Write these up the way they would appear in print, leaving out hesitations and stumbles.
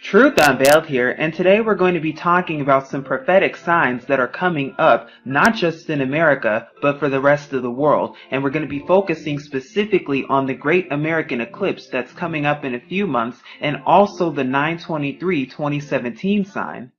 Truth Unveiled here, and today we're going to be talking about some prophetic signs that are coming up, not just in America, but for the rest of the world. And we're going to be focusing specifically on the Great American Eclipse that's coming up in a few months, and also the 9/23/2017 sign.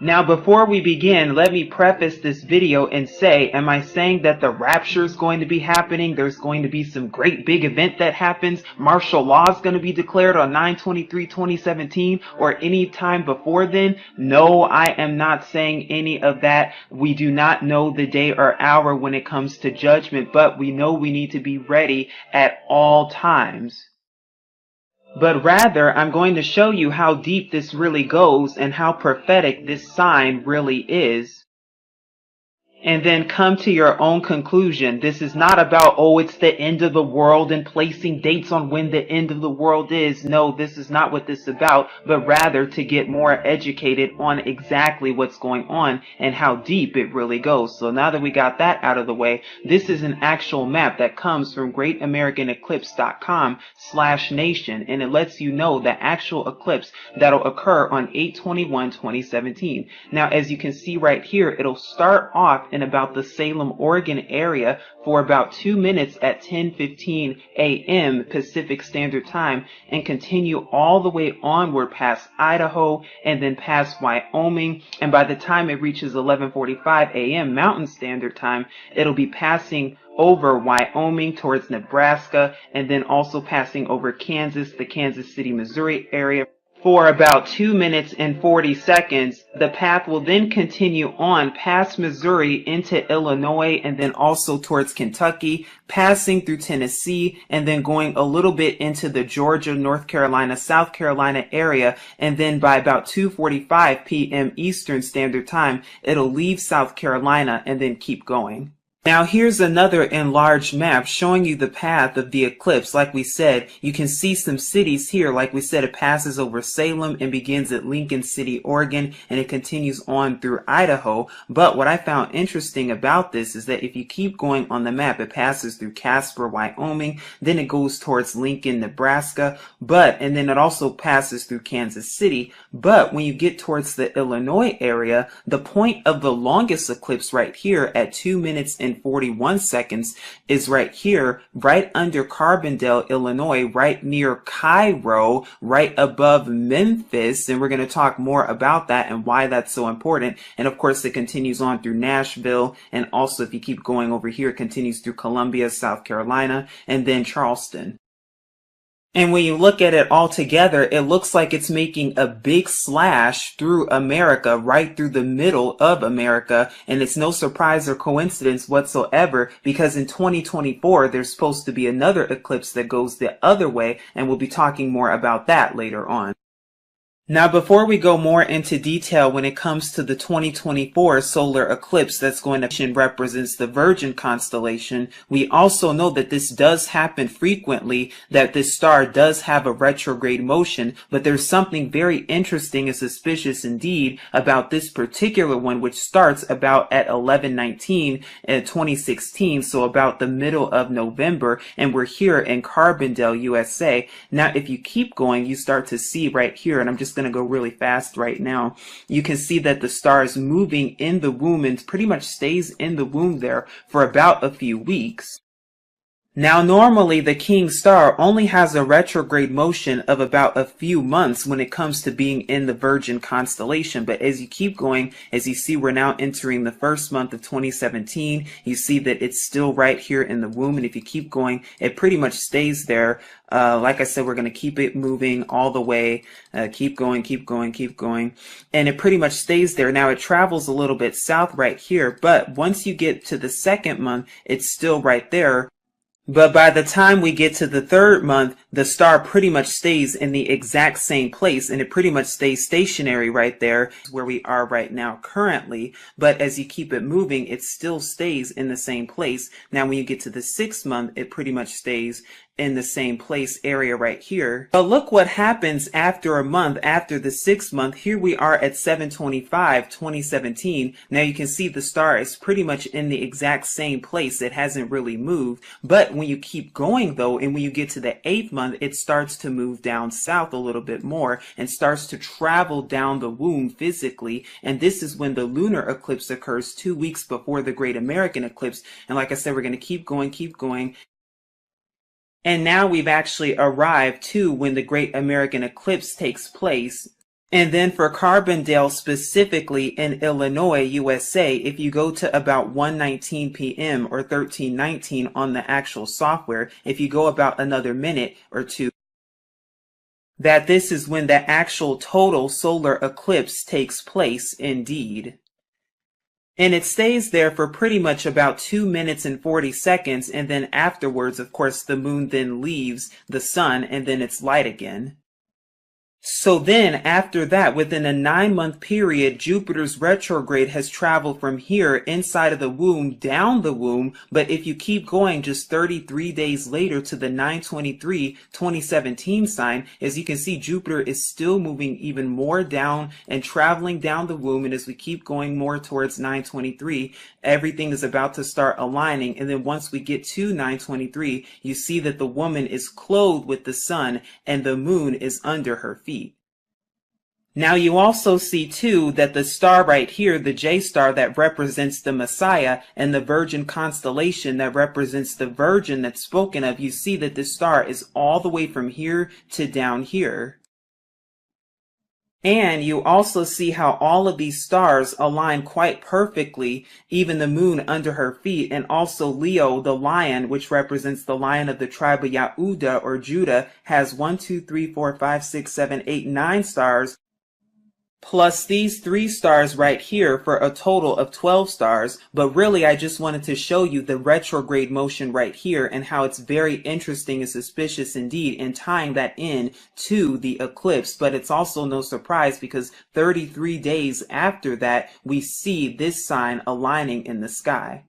Now, before we begin, let me preface this video and say, am I saying that the rapture is going to be happening? There's going to be some great big event that happens. Martial law is going to be declared on 9/23/2017 or any time before then? No, I am not saying any of that. We do not know the day or hour when it comes to judgment, but we know we need to be ready at all times. But rather, I'm going to show you how deep this really goes and how prophetic this sign really is. And then come to your own conclusion. This is not about, oh, it's the end of the world and placing dates on when the end of the world is. No, this is not what this is about, but rather to get more educated on exactly what's going on and how deep it really goes. So now that we got that out of the way, this is an actual map that comes from greatamericaneclipse.com/nation, and it lets you know the actual eclipse that'll occur on 8/21/2017. Now, as you can see right here, it'll start off in about the Salem, Oregon area for about 2 minutes at 10:15 a.m. Pacific Standard Time and continue all the way onward past Idaho and then past Wyoming. And by the time it reaches 11:45 a.m. Mountain Standard Time, it'll be passing over Wyoming towards Nebraska and then also passing over Kansas, the Kansas City, Missouri area for about 2 minutes and 40 seconds. The path will then continue on past Missouri into Illinois and then also towards Kentucky, passing through Tennessee and then going a little bit into the Georgia, North Carolina, South Carolina area. And then by about 2:45 p.m. Eastern Standard Time, it'll leave South Carolina and then keep going. Now here's another enlarged map showing you the path of the eclipse. Like we said, you can see some cities here. Like we said, it passes over Salem and begins at Lincoln City, Oregon, and it continues on through Idaho. But what I found interesting about this is that if you keep going on the map, it passes through Casper, Wyoming, then it goes towards Lincoln, Nebraska, and then it also passes through Kansas City. But when you get towards the Illinois area, the point of the longest eclipse right here at 2 minutes and 41 seconds is right here, right under Carbondale, Illinois, right near Cairo, right above Memphis. And we're going to talk more about that and why that's so important. And of course, it continues on through Nashville. And also, if you keep going over here, it continues through Columbia, South Carolina, and then Charleston. And when you look at it all together, it looks like it's making a big slash through America, right through the middle of America. And it's no surprise or coincidence whatsoever, because in 2024, there's supposed to be another eclipse that goes the other way, and we'll be talking more about that later on. Now, before we go more into detail when it comes to the 2024 solar eclipse that's going to represents the Virgin constellation, we also know that this does happen frequently, that this star does have a retrograde motion, but there's something very interesting and suspicious indeed about this particular one, which starts about at 11/19 in 2016, so about the middle of November, and we're here in Carbondale, USA. Now, if you keep going, you start to see right here, and I'm just going to go really fast right now. You can see that the star is moving in the womb and pretty much stays in the womb there for about a few weeks. Now, normally the king star only has a retrograde motion of about a few months when it comes to being in the Virgin constellation. But as you keep going, as you see, we're now entering the first month of 2017. You see that it's still right here in the womb. And if you keep going, it pretty much stays there. Like I said, we're going to keep it moving all the way. Keep going, keep going, keep going. And it pretty much stays there. Now, it travels a little bit south right here. But once you get to the second month, it's still right there. But by the time we get to the third month, the star pretty much stays in the exact same place, and it pretty much stays stationary right there where we are right now currently. But as you keep it moving, it still stays in the same place. Now, when you get to the sixth month, it pretty much stays in the same place area right here. But look what happens after a month, after the 6th month. Here we are at 7/25/2017. Now you can see the star is pretty much in the exact same place. It hasn't really moved. But when you keep going though, and when you get to the 8th month, it starts to move down south a little bit more and starts to travel down the womb physically. And this is when the lunar eclipse occurs 2 weeks before the Great American Eclipse. And like I said, we're going to keep going. And now we've actually arrived to when the Great American Eclipse takes place. And then for Carbondale specifically in Illinois, USA, if you go to about 1:19 p.m. or 13:19 on the actual software, if you go about another minute or two, that this is when the actual total solar eclipse takes place indeed. And it stays there for pretty much about 2 minutes and 40 seconds, and then afterwards, of course, the moon then leaves the sun, and then it's light again. So then, after that, within a 9-month period, Jupiter's retrograde has traveled from here inside of the womb, down the womb, but if you keep going just 33 days later to the 9/23/2017 sign, as you can see, Jupiter is still moving even more down and traveling down the womb, and as we keep going more towards 9/23, everything is about to start aligning, and then once we get to 9/23, you see that the woman is clothed with the sun, and the moon is under her feet. Now you also see too that the star right here, the J star that represents the Messiah, and the Virgin constellation that represents the Virgin that's spoken of, you see that this star is all the way from here to down here. And you also see how all of these stars align quite perfectly, even the moon under her feet, and also Leo, the lion, which represents the lion of the tribe of Yehuda or Judah, has 1, 2, 3, 4, 5, 6, 7, 8, 9 stars, plus these 3 stars right here for a total of 12 stars. But really, I just wanted to show you the retrograde motion right here and how it's very interesting and suspicious indeed in tying that in to the eclipse. But it's also no surprise because 33 days after that, we see this sign aligning in the sky.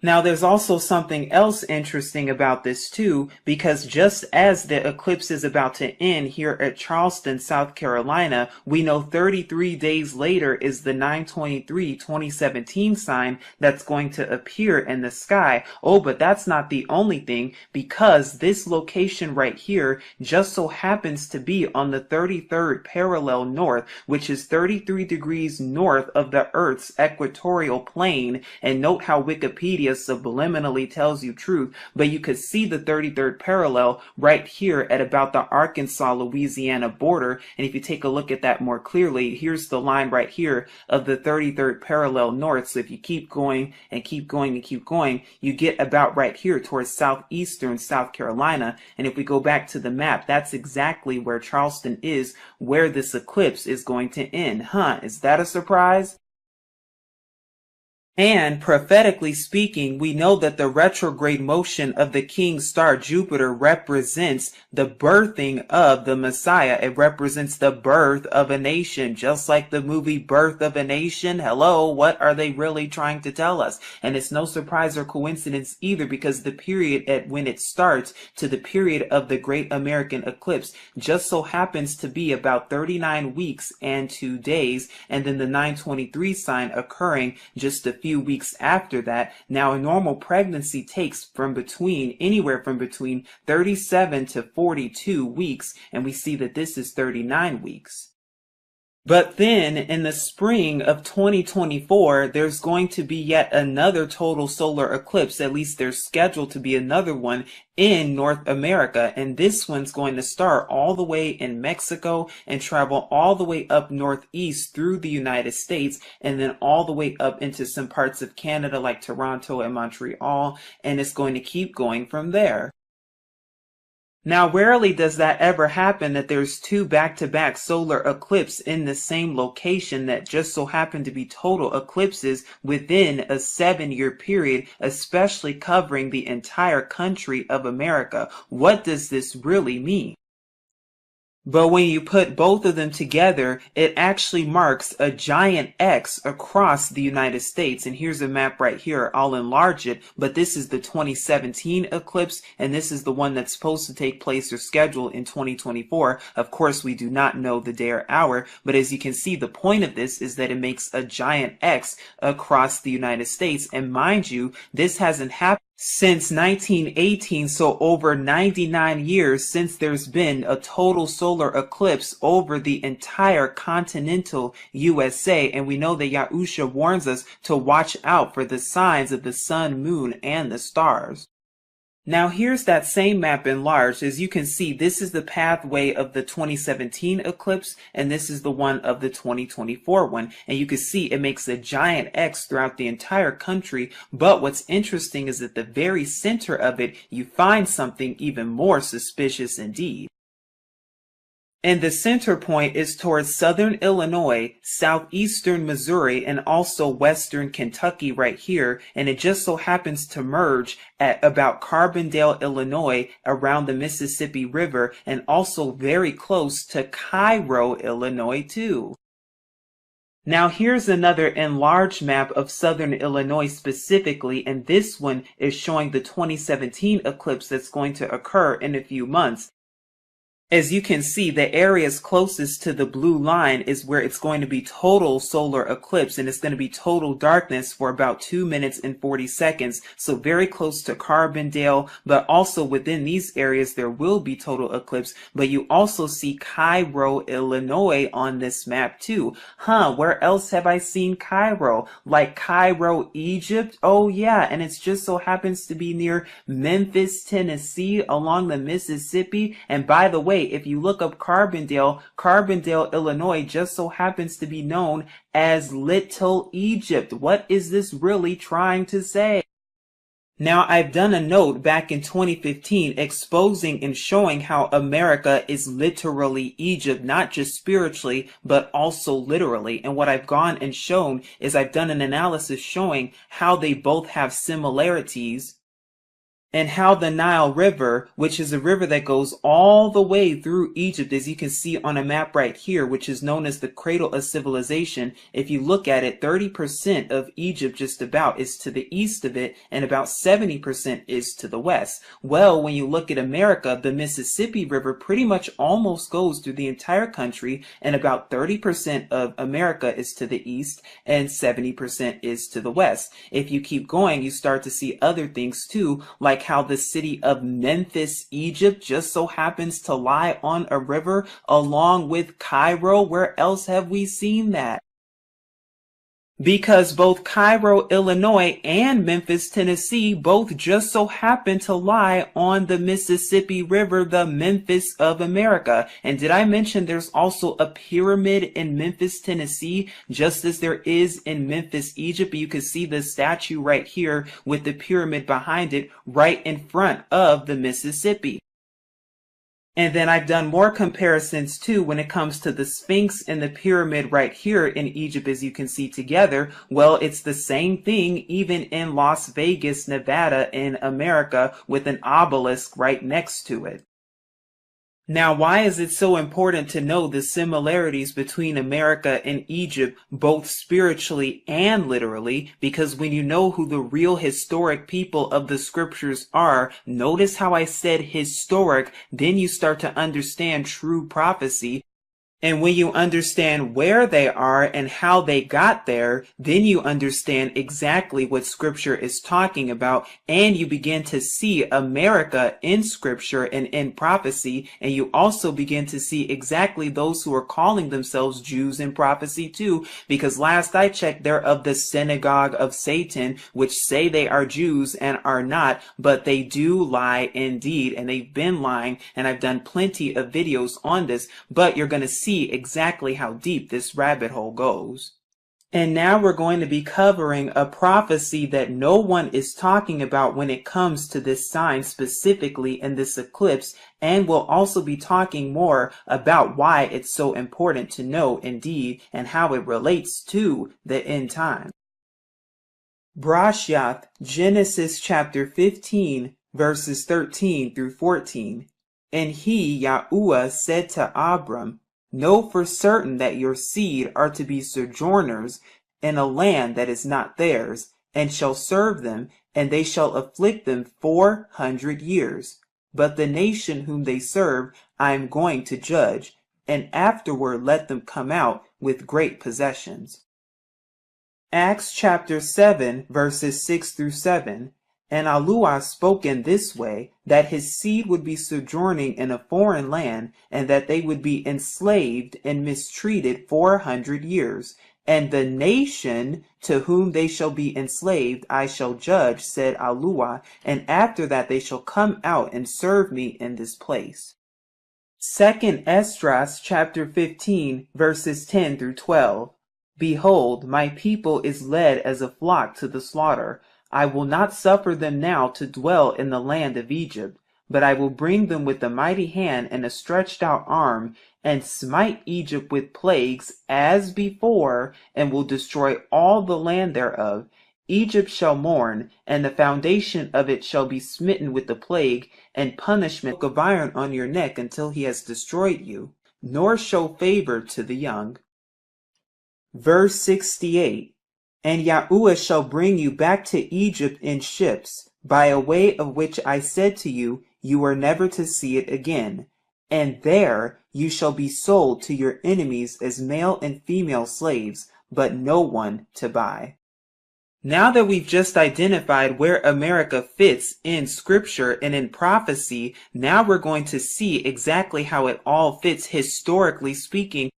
Now, there's also something else interesting about this too, because just as the eclipse is about to end here at Charleston, South Carolina, we know 33 days later is the 9/23/2017 sign that's going to appear in the sky. Oh, but that's not the only thing, because this location right here just so happens to be on the 33rd parallel north, which is 33 degrees north of the Earth's equatorial plane. And note how Wikipedia subliminally tells you truth, but you could see the 33rd parallel right here at about the Arkansas-Louisiana border. And if you take a look at that more clearly, here's the line right here of the 33rd parallel north. So if you keep going and keep going and keep going, you get about right here towards southeastern South Carolina. And if we go back to the map, that's exactly where Charleston is, where this eclipse is going to end. Is that a surprise? And prophetically speaking, we know that the retrograde motion of the king star Jupiter represents the birthing of the Messiah. It represents the birth of a nation, just like the movie Birth of a Nation. Hello, what are they really trying to tell us? And it's no surprise or coincidence either, because the period at when it starts to the period of the Great American Eclipse just so happens to be about 39 weeks and 2 days, and then the 9/23 sign occurring just a few weeks after that. Now, a normal pregnancy takes anywhere from between 37 to 42 weeks, and we see that this is 39 weeks. But then in the spring of 2024, there's going to be yet another total solar eclipse. At least there's scheduled to be another one in North America. And this one's going to start all the way in Mexico and travel all the way up northeast through the United States, and then all the way up into some parts of Canada like Toronto and Montreal. And it's going to keep going from there. Now, rarely does that ever happen, that there's 2 back-to-back solar eclipses in the same location that just so happen to be total eclipses within a 7-year period, especially covering the entire country of America. What does this really mean? But when you put both of them together, it actually marks a giant X across the United States. And here's a map right here. I'll enlarge it, but this is the 2017 eclipse, and this is the one that's supposed to take place or scheduled in 2024. Of course, we do not know the day or hour, but as you can see, the point of this is that it makes a giant X across the United States. And mind you, this hasn't happened since 1918, so over 99 years since there's been a total solar eclipse over the entire continental USA, and we know that Yahusha warns us to watch out for the signs of the sun, moon, and the stars. Now here's that same map enlarged. As you can see, this is the pathway of the 2017 eclipse, and this is the one of the 2024 one. And you can see it makes a giant X throughout the entire country. But what's interesting is at the very center of it, you find something even more suspicious indeed. And the center point is towards southern Illinois, southeastern Missouri, and also western Kentucky right here. And it just so happens to merge at about Carbondale, Illinois, around the Mississippi River, and also very close to Cairo, Illinois, too. Now here's another enlarged map of southern Illinois specifically, and this one is showing the 2017 eclipse that's going to occur in a few months. As you can see, the areas closest to the blue line is where it's going to be total solar eclipse, and it's going to be total darkness for about 2 minutes and 40 seconds. So very close to Carbondale, but also within these areas there will be total eclipse. But you also see Cairo, Illinois on this map too. Where else have I seen Cairo? Like Cairo, Egypt? Oh yeah, and it just so happens to be near Memphis, Tennessee, along the Mississippi. And by the way, if you look up Carbondale, Illinois just so happens to be known as Little Egypt. What is this really trying to say? Now, I've done a note back in 2015 exposing and showing how America is literally Egypt, not just spiritually, but also literally. And what I've gone and shown is I've done an analysis showing how they both have similarities, and how the Nile River, which is a river that goes all the way through Egypt, as you can see on a map right here, which is known as the cradle of civilization. If you look at it, 30% of Egypt just about is to the east of it, and about 70% is to the west. Well, when you look at America, the Mississippi River pretty much almost goes through the entire country, and about 30% of America is to the east, and 70% is to the west. If you keep going, you start to see other things too, like how the city of Memphis, Egypt just so happens to lie on a river along with Cairo. Where else have we seen that? Because both Cairo, Illinois and Memphis, Tennessee both just so happen to lie on the Mississippi River, the Memphis of America. And did I mention there's also a pyramid in Memphis, Tennessee, just as there is in Memphis, Egypt? You can see the statue right here with the pyramid behind it right in front of the Mississippi. And then I've done more comparisons too when it comes to the Sphinx and the pyramid right here in Egypt, as you can see together. Well, it's the same thing even in Las Vegas, Nevada in America, with an obelisk right next to it. Now, why is it so important to know the similarities between America and Egypt, both spiritually and literally? Because when you know who the real historic people of the scriptures are, notice how I said historic, then you start to understand true prophecy. And when you understand where they are and how they got there, then you understand exactly what Scripture is talking about, and you begin to see America in Scripture and in prophecy, and you also begin to see exactly those who are calling themselves Jews in prophecy too, because last I checked, they're of the synagogue of Satan, which say they are Jews and are not, but they do lie indeed, and they've been lying, and I've done plenty of videos on this, but you're going to see exactly how deep this rabbit hole goes. And now we're going to be covering a prophecy that no one is talking about when it comes to this sign specifically in this eclipse, and we'll also be talking more about why it's so important to know indeed and how it relates to the end time. Brashath, Genesis chapter 15, verses 13 through 14. And he, Yahuwah, said to Abram, Know for certain that your seed are to be sojourners in a land that is not theirs, and shall serve them, and they shall afflict them 400 years. But the nation whom they serve I am going to judge, and afterward let them come out with great possessions. Acts chapter 7, verses 6 through 7. And Allah spoke in this way, that his seed would be sojourning in a foreign land, and that they would be enslaved and mistreated 400 years. And the nation to whom they shall be enslaved I shall judge, said Allah, and after that they shall come out and serve me in this place. 2 Esdras chapter 15, verses 10 through 12. Behold, my people is led as a flock to the slaughter. I will not suffer them now to dwell in the land of Egypt, but I will bring them with a mighty hand and a stretched out arm, and smite Egypt with plagues as before, and will destroy all the land thereof. Egypt shall mourn, and the foundation of it shall be smitten with the plague, and punishment of iron on your neck until he has destroyed you, nor show favor to the young. Verse 68. And Yahuwah shall bring you back to Egypt in ships, by a way of which I said to you, you are never to see it again. And there you shall be sold to your enemies as male and female slaves, but no one to buy. Now that we've just identified where America fits in scripture and in prophecy, now we're going to see exactly how it all fits historically speaking.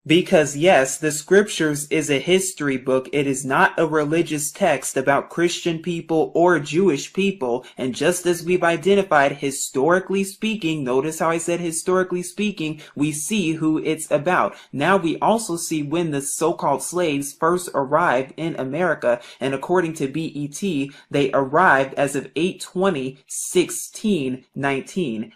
Because yes, the scriptures is a history book. It is not a religious text about Christian people or Jewish people. And just as we've identified historically speaking, notice how I said historically speaking, we see who it's about. Now we also see when the so-called slaves first arrived in America. And according to BET, they arrived as of 8/20/1619.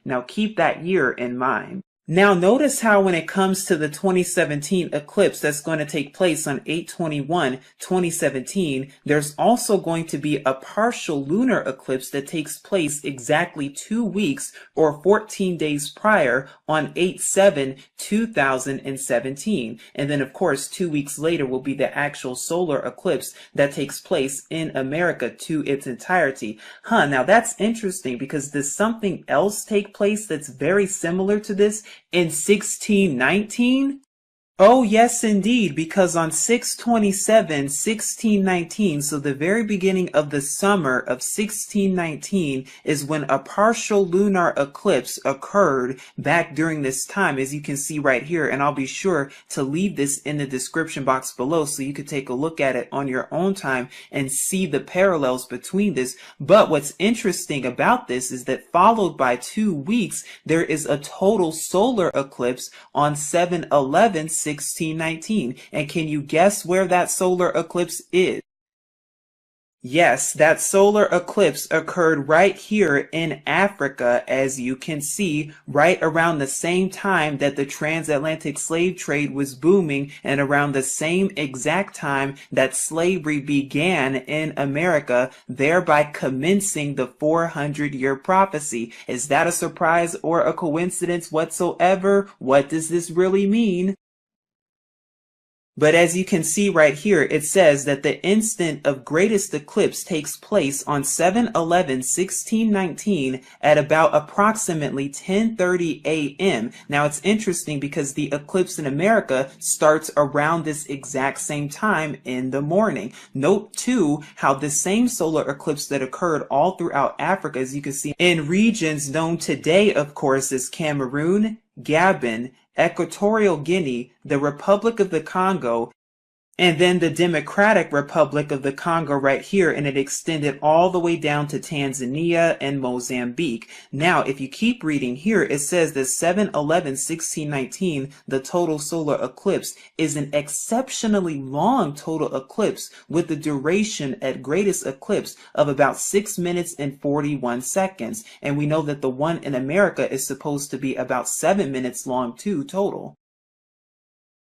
Now keep that year in mind. Now notice how when it comes to the 2017 eclipse that's going to take place on 8/21/2017, there's also going to be a partial lunar eclipse that takes place exactly 2 weeks or 14 days prior on 8/7/2017. And then of course 2 weeks later will be the actual solar eclipse that takes place in America to its entirety. Now that's interesting because does something else take place that's very similar to this in 1619? Oh yes indeed, because on 6/27/1619, so the very beginning of the summer of 1619 is when a partial lunar eclipse occurred back during this time, as you can see right here, and I'll be sure to leave this in the description box below so you could take a look at it on your own time and see the parallels between this. But what's interesting about this is that followed by 2 weeks, there is a total solar eclipse on 7/11/1619. And can you guess where that solar eclipse is? Yes, that solar eclipse occurred right here in Africa, as you can see, right around the same time that the transatlantic slave trade was booming and around the same exact time that slavery began in America, thereby commencing the 400-year prophecy. Is that a surprise or a coincidence whatsoever? What does this really mean? But as you can see right here, it says that the instant of greatest eclipse takes place on 7/11/1619 at about approximately 10:30 a.m. Now it's interesting because the eclipse in America starts around this exact same time in the morning. Note too how the same solar eclipse that occurred all throughout Africa, as you can see in regions known today, of course, as Cameroon, Gabon, Equatorial Guinea, the Republic of the Congo, and then the Democratic Republic of the Congo right here, and it extended all the way down to Tanzania and Mozambique. Now, if you keep reading here, it says that 7/11/1619, the total solar eclipse, is an exceptionally long total eclipse with the duration at greatest eclipse of about 6 minutes and 41 seconds. And we know that the one in America is supposed to be about 7 minutes long too total.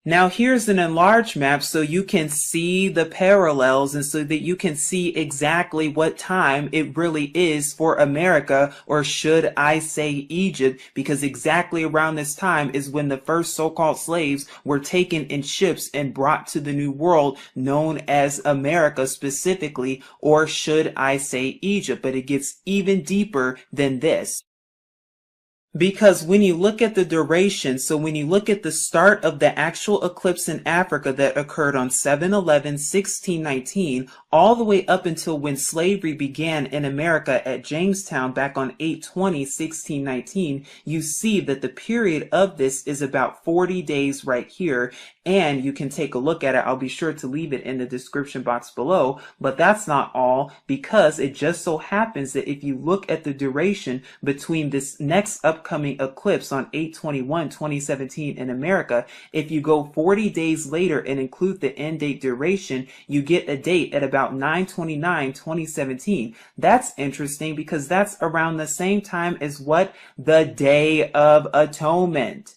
Now here's an enlarged map so you can see the parallels and so that you can see exactly what time it really is for America, or should I say Egypt, because exactly around this time is when the first so-called slaves were taken in ships and brought to the New World known as America specifically, or should I say Egypt, but it gets even deeper than this. Because when you look at the duration, so when you look at the start of the actual eclipse in Africa that occurred on 7/11/1619, all the way up until when slavery began in America at Jamestown back on 8/20/1619, you see that the period of this is about 40 days right here. And you can take a look at it. I'll be sure to leave it in the description box below. But that's not all, because it just so happens that if you look at the duration between this next upcoming eclipse on 8/21/2017 in America, if you go 40 days later and include the end date duration, you get a date at about 9/29/2017. That's interesting because that's around the same time as what? The Day of Atonement.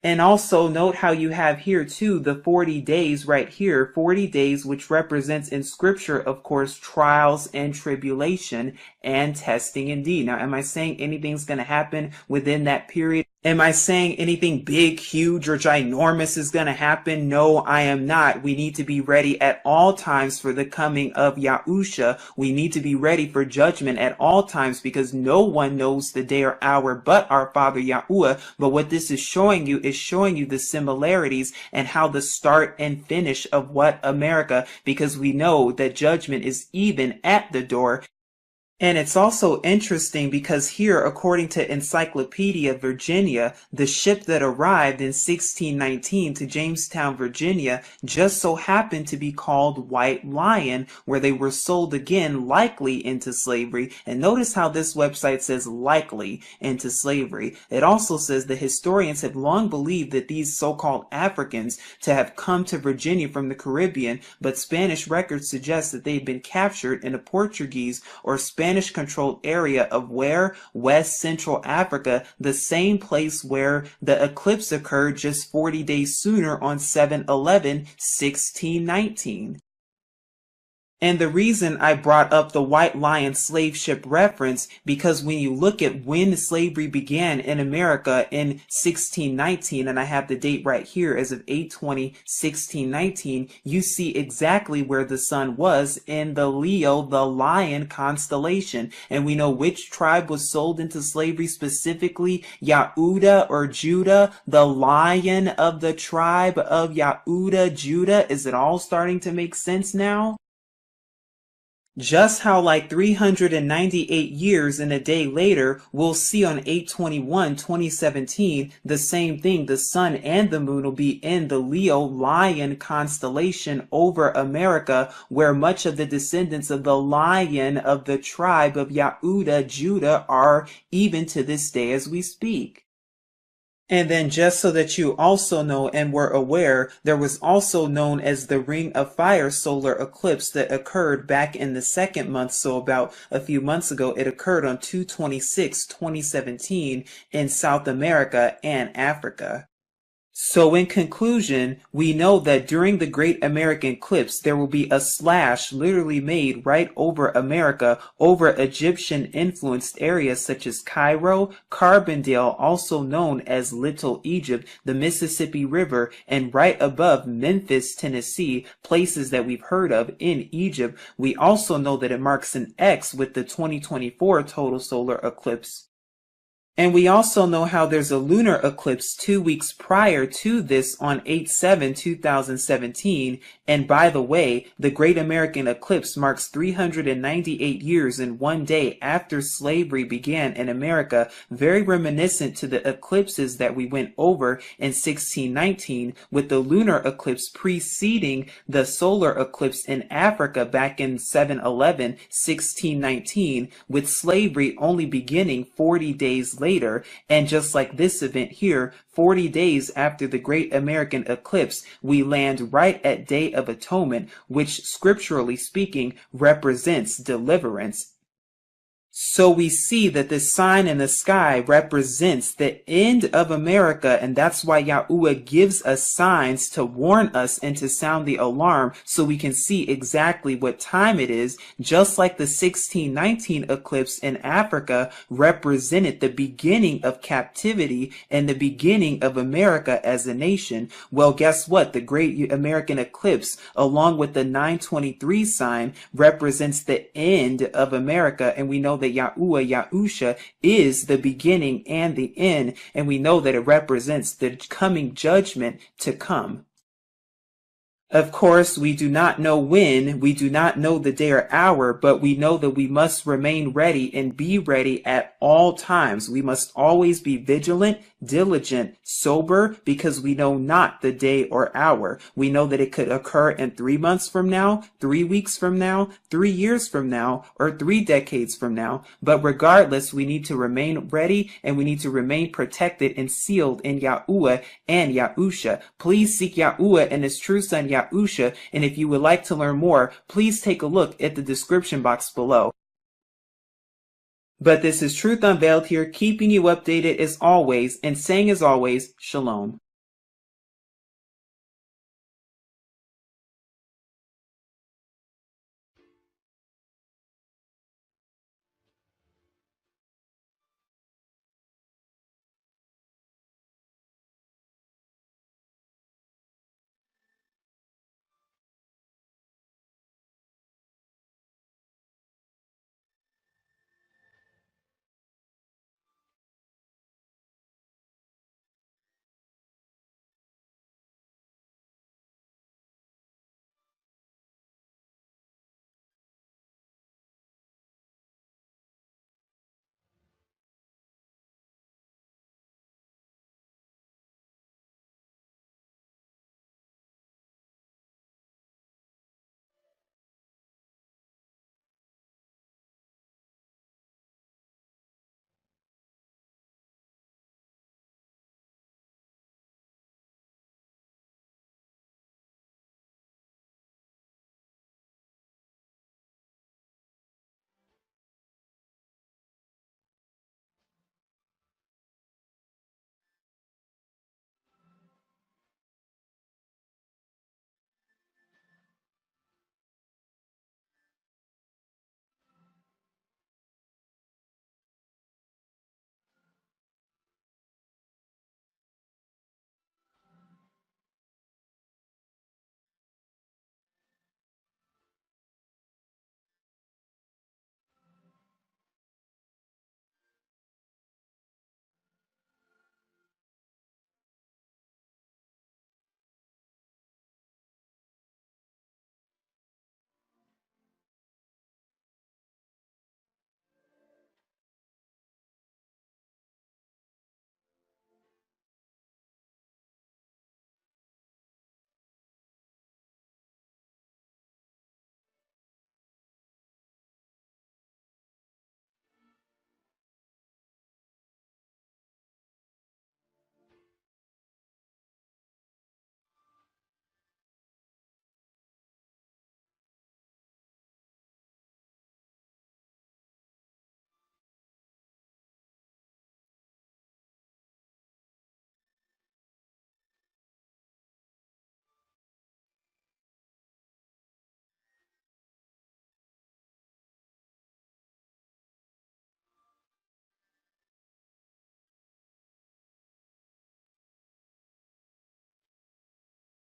And also note how you have here too the 40 days right here, 40 days, which represents in scripture, of course, trials and tribulation and testing indeed. Now, am I saying anything's going to happen within that period? Am I saying anything big, huge, or ginormous is going to happen? No, I am not. We need to be ready at all times for the coming of Yahusha. We need to be ready for judgment at all times, because no one knows the day or hour but our Father Yahuwah. But what this is showing you is showing you the similarities and how the start and finish of what America, because we know that judgment is even at the door. And it's also interesting because here, according to Encyclopedia Virginia, the ship that arrived in 1619 to Jamestown, Virginia, just so happened to be called White Lion, where they were sold again likely into slavery. And notice how this website says likely into slavery. It also says the historians have long believed that these so-called Africans to have come to Virginia from the Caribbean, but Spanish records suggest that they've been captured in a Portuguese or Spanish-controlled area of where? West Central Africa, the same place where the eclipse occurred just 40 days sooner on 7/11/1619. And the reason I brought up the White Lion slave ship reference, because when you look at when slavery began in America in 1619, and I have the date right here as of 8/20/1619, you see exactly where the sun was in the Leo, the lion constellation. And we know which tribe was sold into slavery specifically, Yahuda or Judah, the lion of the tribe of Yahuda, Judah. Is it all starting to make sense now? Just how like 398 years and a day later, we'll see on 8/21/2017, the same thing. The sun and the moon will be in the Leo lion constellation over America, where much of the descendants of the lion of the tribe of Yahuda, Judah, are even to this day as we speak. And then just so that you also know and were aware, there was also known as the Ring of Fire solar eclipse that occurred back in the second month, so about a few months ago. It occurred on 2/26/2017 in South America and Africa. So in conclusion, we know that during the Great American Eclipse, there will be a slash literally made right over America, over Egyptian-influenced areas such as Cairo, Carbondale, also known as Little Egypt, the Mississippi River, and right above Memphis, Tennessee, places that we've heard of in Egypt. We also know that it marks an X with the 2024 total solar eclipse. And we also know how there's a lunar eclipse 2 weeks prior to this on 8/7/2017. And by the way, the Great American Eclipse marks 398 years and 1 day after slavery began in America, very reminiscent to the eclipses that we went over in 1619, with the lunar eclipse preceding the solar eclipse in Africa back in 7/11/1619, with slavery only beginning 40 days later. And just like this event here, 40 days after the Great American Eclipse, we land right at Day of Atonement, which scripturally speaking represents deliverance. So we see that this sign in the sky represents the end of America, and that's why Yahuwah gives us signs to warn us and to sound the alarm so we can see exactly what time it is, just like the 1619 eclipse in Africa represented the beginning of captivity and the beginning of America as a nation. Well, guess what? The Great American Eclipse, along with the 923 sign, represents the end of America, and we know that Yahuwah, Yahusha, is the beginning and the end, and we know that it represents the coming judgment to come. Of course, we do not know when, we do not know the day or hour, but we know that we must remain ready and be ready at all times. We must always be vigilant, diligent, sober, because we know not the day or hour. We know that it could occur in 3 months from now, 3 weeks from now, 3 years from now, or 3 decades from now. But regardless, we need to remain ready and we need to remain protected and sealed in Yahuwah and Yahusha. Please seek Yahuwah and his true son Yahusha, and if you would like to learn more, please take a look at the description box below. But this is Truth Unveiled here, keeping you updated as always, and saying as always, Shalom.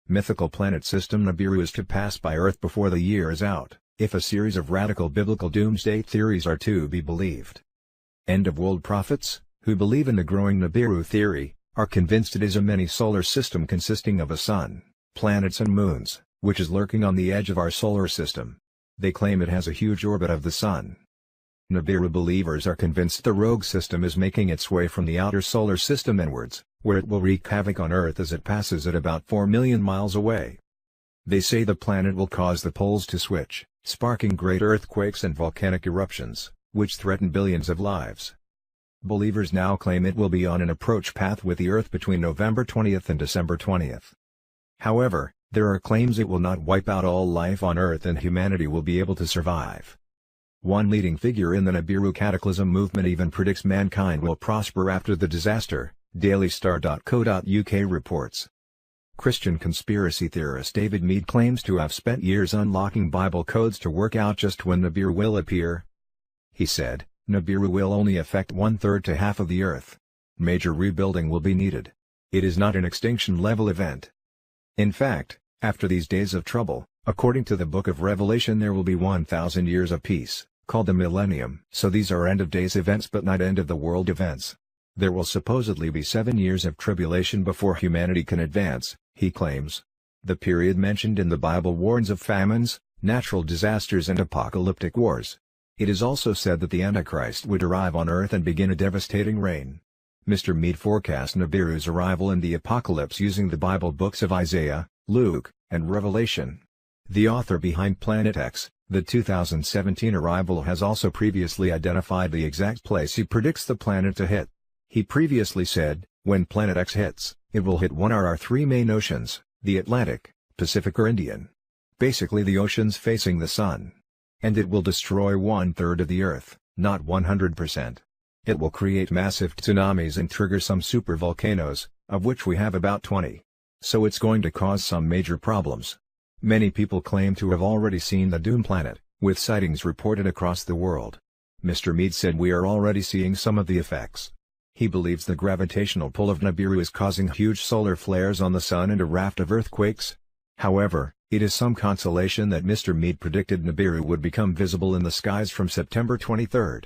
Mythical planet system Nibiru is to pass by Earth before the year is out, if a series of radical biblical doomsday theories are to be believed. End-of-world prophets, who believe in the growing Nibiru theory, are convinced it is a mini-solar system consisting of a sun, planets and moons, which is lurking on the edge of our solar system. They claim it has a huge orbit of the sun. Nibiru believers are convinced the rogue system is making its way from the outer solar system inwards, where it will wreak havoc on Earth as it passes at about 4 million miles away. They say the planet will cause the poles to switch, sparking great earthquakes and volcanic eruptions, which threaten billions of lives. Believers now claim it will be on an approach path with the Earth between November 20th and December 20th. However, there are claims it will not wipe out all life on Earth and humanity will be able to survive. One leading figure in the Nibiru cataclysm movement even predicts mankind will prosper after the disaster, dailystar.co.uk reports. Christian conspiracy theorist David Meade claims to have spent years unlocking Bible codes to work out just when Nibiru will appear. He said, Nibiru will only affect 1/3 to half of the Earth. Major rebuilding will be needed. It is not an extinction-level event. In fact, after these days of trouble, according to the Book of Revelation, there will be 1,000 years of peace, called the millennium. So these are end-of-days events but not end-of-the-world events. There will supposedly be 7 years of tribulation before humanity can advance, he claims. The period mentioned in the Bible warns of famines, natural disasters and apocalyptic wars. It is also said that the Antichrist would arrive on Earth and begin a devastating reign. Mr. Meade forecast Nibiru's arrival in the apocalypse using the Bible books of Isaiah, Luke, and Revelation. The author behind Planet X, the 2017 arrival, has also previously identified the exact place he predicts the planet to hit. He previously said, when Planet X hits, it will hit one of our three main oceans, the Atlantic, Pacific or Indian. Basically the oceans facing the sun. And it will destroy 1/3 of the Earth, not 100%. It will create massive tsunamis and trigger some supervolcanoes, of which we have about 20. So it's going to cause some major problems. Many people claim to have already seen the Doom Planet, with sightings reported across the world. Mr. Meade said we are already seeing some of the effects. He believes the gravitational pull of Nibiru is causing huge solar flares on the Sun and a raft of earthquakes. However, it is some consolation that Mr. Meade predicted Nibiru would become visible in the skies from September 23.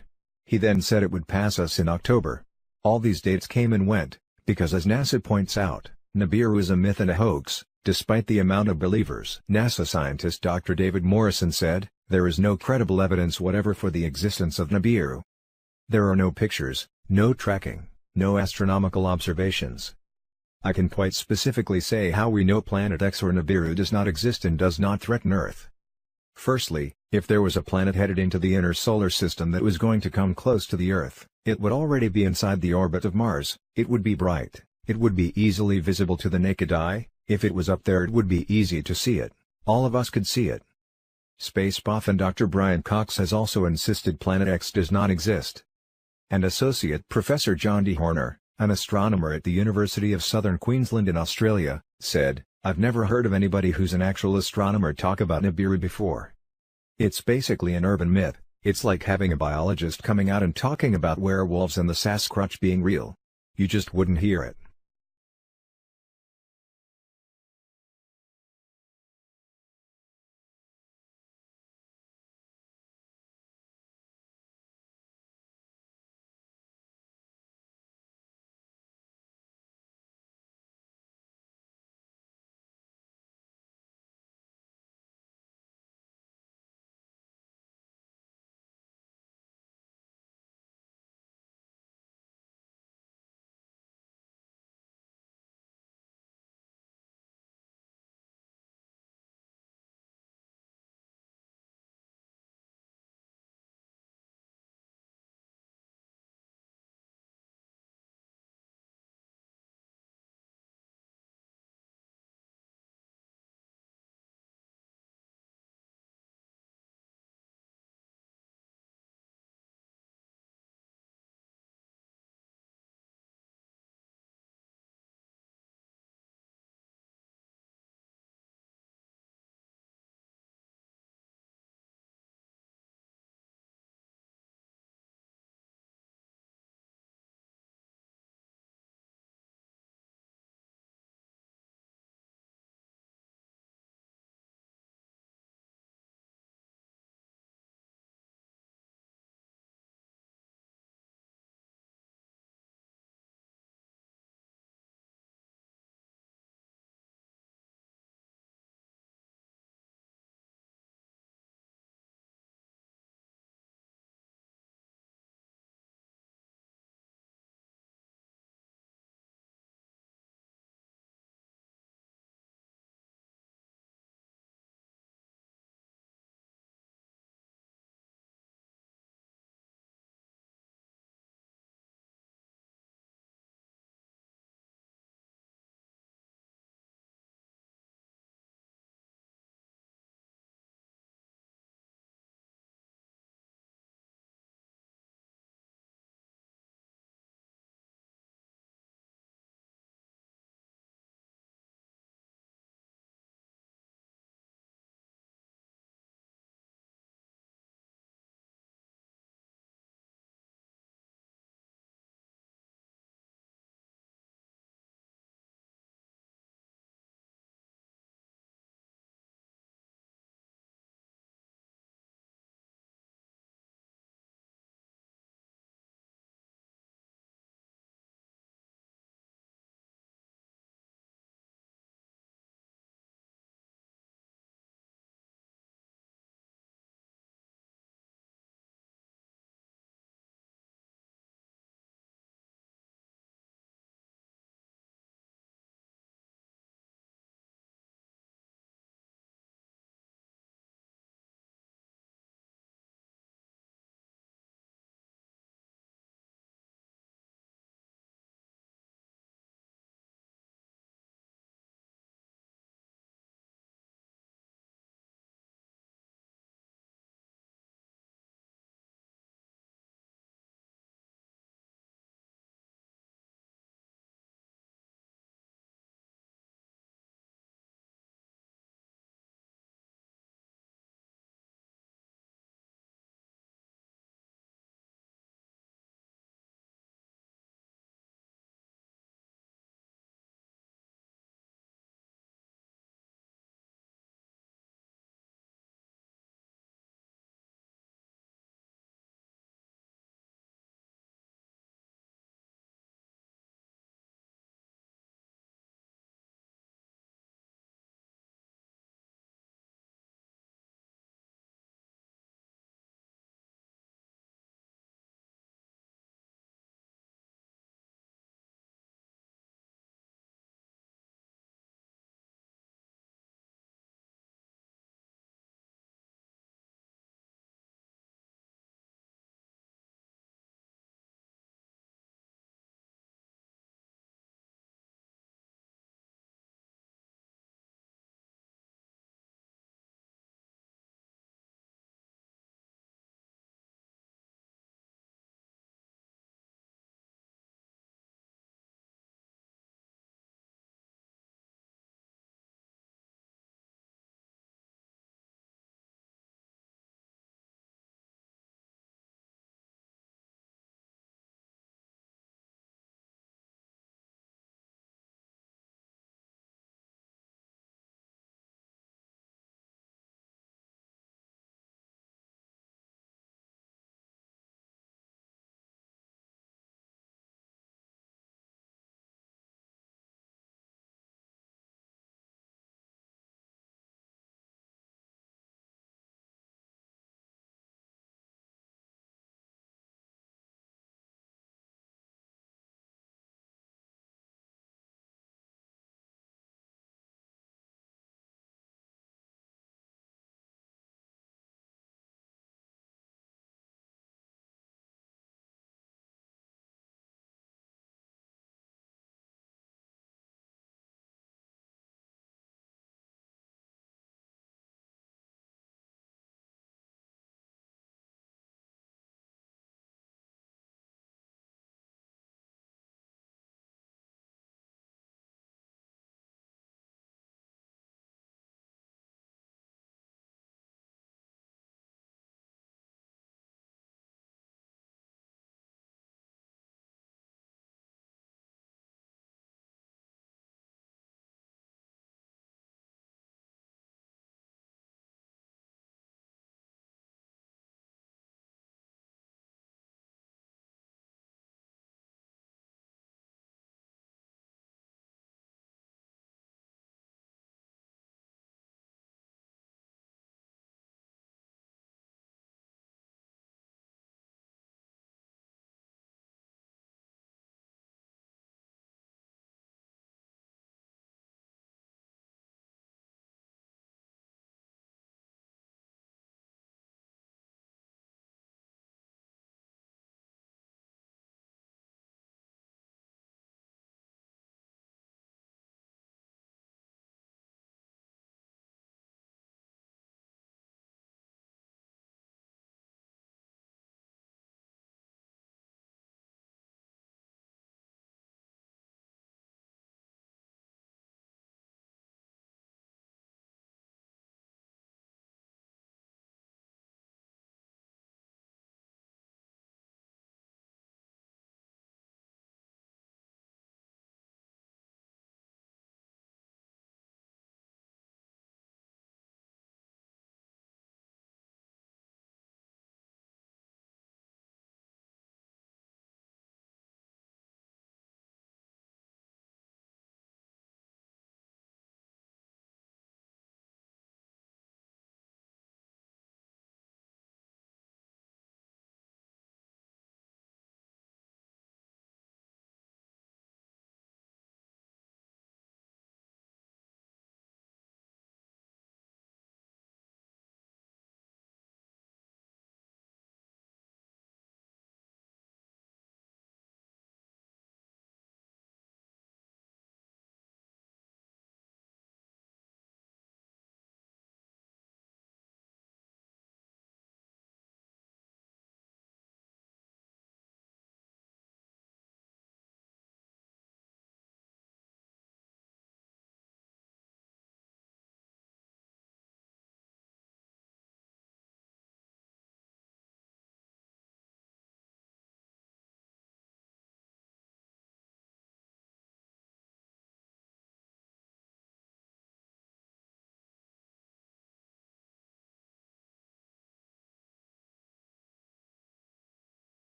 He then said it would pass us in October. All these dates came and went, because as NASA points out, Nibiru is a myth and a hoax, despite the amount of believers. NASA scientist Dr. David Morrison said, there is no credible evidence whatever for the existence of Nibiru. There are no pictures, no tracking, no astronomical observations. I can quite specifically say how we know Planet X or Nibiru does not exist and does not threaten Earth. Firstly, if there was a planet headed into the inner solar system that was going to come close to the Earth, it would already be inside the orbit of Mars. It would be bright, it would be easily visible to the naked eye. If it was up there it would be easy to see it, all of us could see it. Space buff and Dr. Brian Cox has also insisted Planet X does not exist. And Associate Professor John D. Horner, an astronomer at the University of Southern Queensland in Australia, said, I've never heard of anybody who's an actual astronomer talk about Nibiru before. It's basically an urban myth. It's like having a biologist coming out and talking about werewolves and the Sasquatch being real. You just wouldn't hear it.